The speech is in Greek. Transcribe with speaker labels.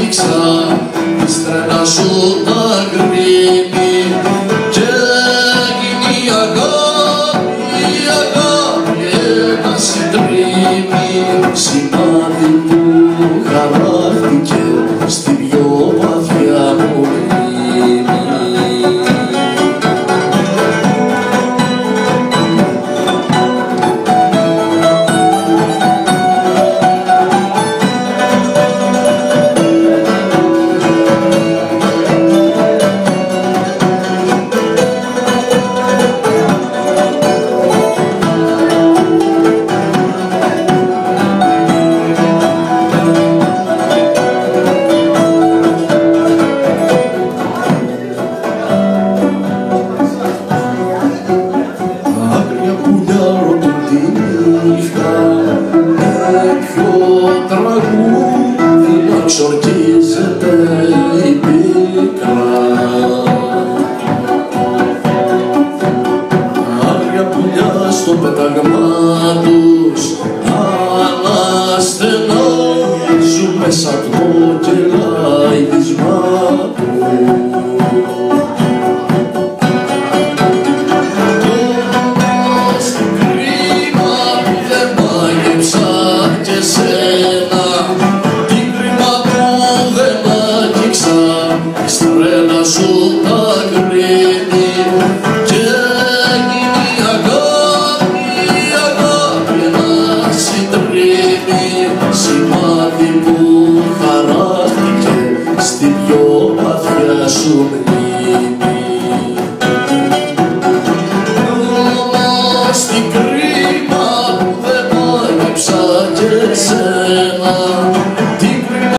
Speaker 1: άγγιξα τη στρένα σου τα γκρίνη και γίνει η αγάπη ένα συντρίμι σημάδι που χαράχτηκε στη πιο βαθιά μου μνήμη. Ξορκίζεται η πίκρα, άγρια πουλιά στο πέταγμά τους αναστενάζουν μέσα από το κελάιδισμά τους. Στην κρίμα που δεν μάγεψα και σένα, η στρένα σου